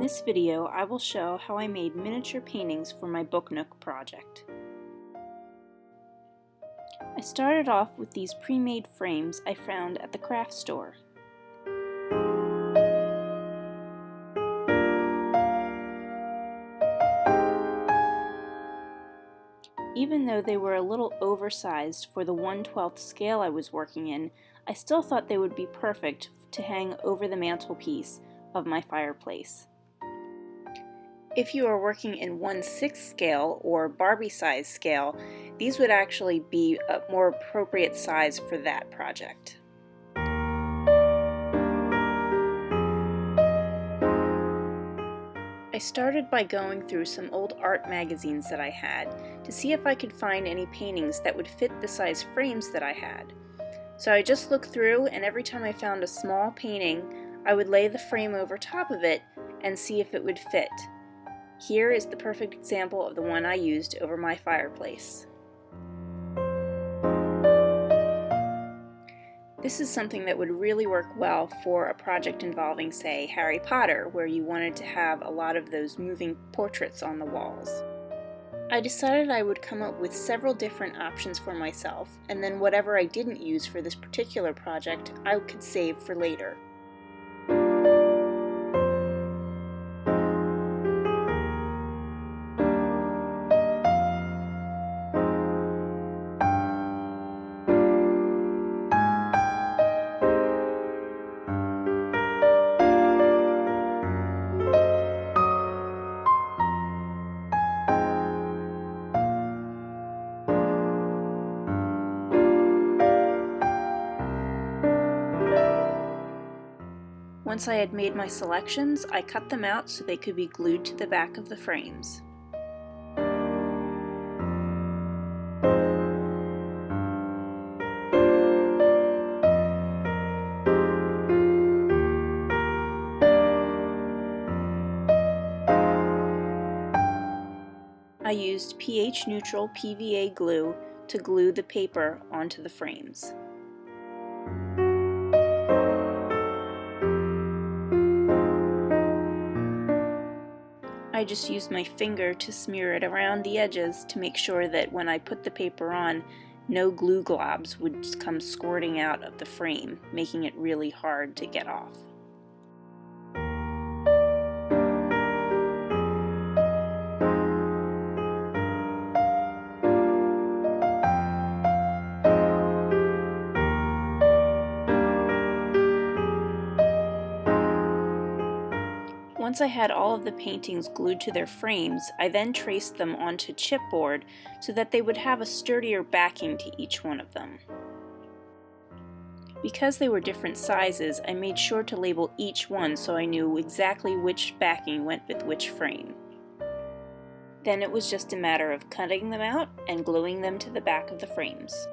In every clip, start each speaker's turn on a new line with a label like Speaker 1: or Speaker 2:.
Speaker 1: In this video, I will show how I made miniature paintings for my book Nook project. I started off with these pre-made frames I found at the craft store. Even though they were a little oversized for the 1/12 scale I was working in, I still thought they would be perfect to hang over the mantelpiece of my fireplace. If you are working in 1/6 scale or Barbie size scale, these would actually be a more appropriate size for that project. I started by going through some old art magazines that I had to see if I could find any paintings that would fit the size frames that I had. So I just looked through, and every time I found a small painting, I would lay the frame over top of it and see if it would fit. Here is the perfect example of the one I used over my fireplace. This is something that would really work well for a project involving, say, Harry Potter, where you wanted to have a lot of those moving portraits on the walls. I decided I would come up with several different options for myself, and then whatever I didn't use for this particular project, I could save for later. Once I had made my selections, I cut them out so they could be glued to the back of the frames. I used pH-neutral PVA glue to glue the paper onto the frames. I just used my finger to smear it around the edges to make sure that when I put the paper on, no glue globs would just come squirting out of the frame, making it really hard to get off. Once I had all of the paintings glued to their frames, I then traced them onto chipboard so that they would have a sturdier backing to each one of them. Because they were different sizes, I made sure to label each one so I knew exactly which backing went with which frame. Then it was just a matter of cutting them out and gluing them to the back of the frames.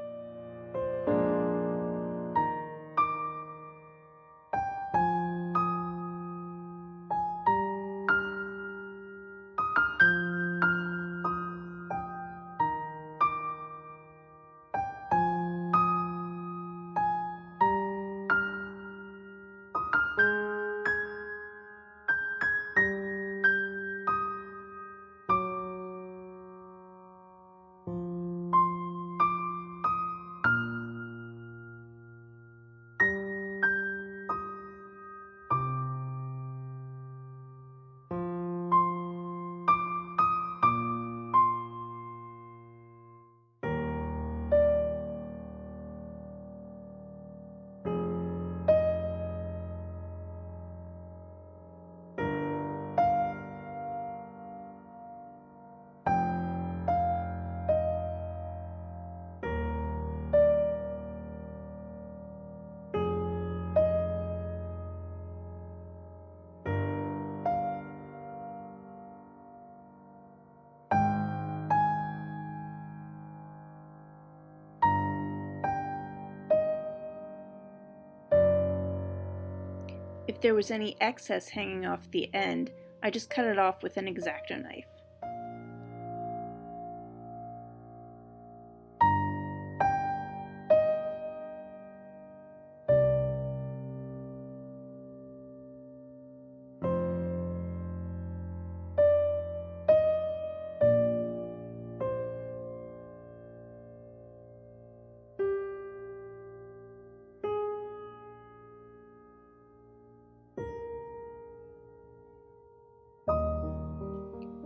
Speaker 1: If there was any excess hanging off the end, I just cut it off with an X-Acto knife.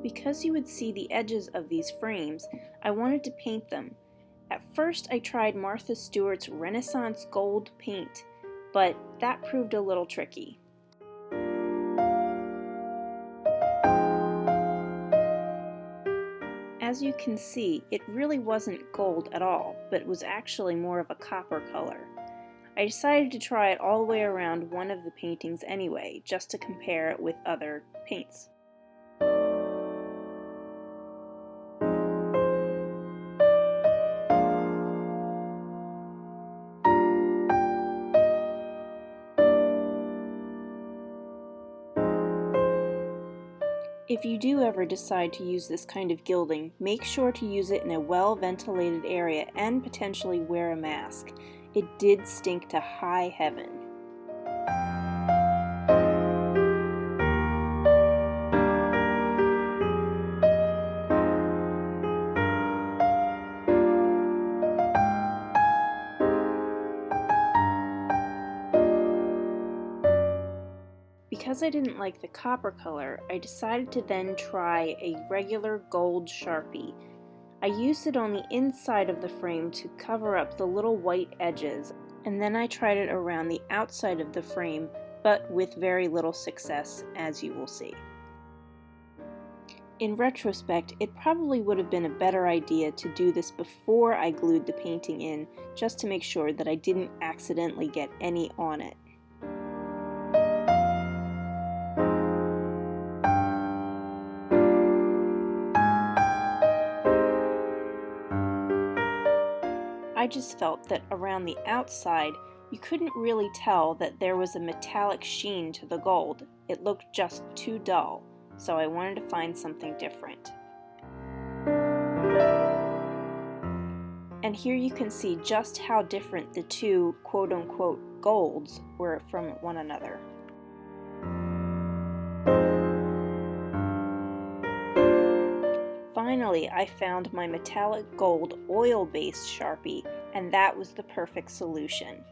Speaker 1: Because you would see the edges of these frames, I wanted to paint them. At first I tried Martha Stewart's Renaissance Gold paint, but that proved a little tricky. As you can see, it really wasn't gold at all, but it was actually more of a copper color. I decided to try it all the way around one of the paintings anyway, just to compare it with other paints. If you do ever decide to use this kind of gilding, make sure to use it in a well-ventilated area and potentially wear a mask. It did stink to high heaven. Because I didn't like the copper color, I decided to then try a regular gold Sharpie. I used it on the inside of the frame to cover up the little white edges, and then I tried it around the outside of the frame, but with very little success, as you will see. In retrospect, it probably would have been a better idea to do this before I glued the painting in, just to make sure that I didn't accidentally get any on it. I just felt that around the outside, you couldn't really tell that there was a metallic sheen to the gold. It looked just too dull, so I wanted to find something different. And here you can see just how different the two quote-unquote golds were from one another. Finally, I found my metallic gold oil-based Sharpie, and that was the perfect solution.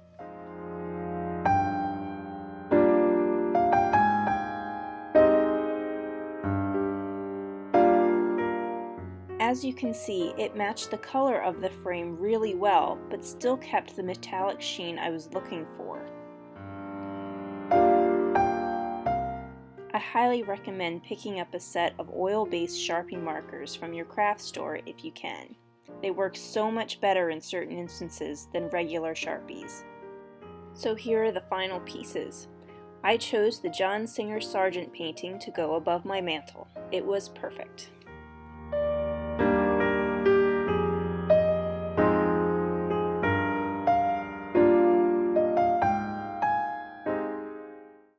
Speaker 1: As you can see, it matched the color of the frame really well, but still kept the metallic sheen I was looking for. I highly recommend picking up a set of oil-based Sharpie markers from your craft store if you can. They work so much better in certain instances than regular Sharpies. So here are the final pieces. I chose the John Singer Sargent painting to go above my mantle. It was perfect.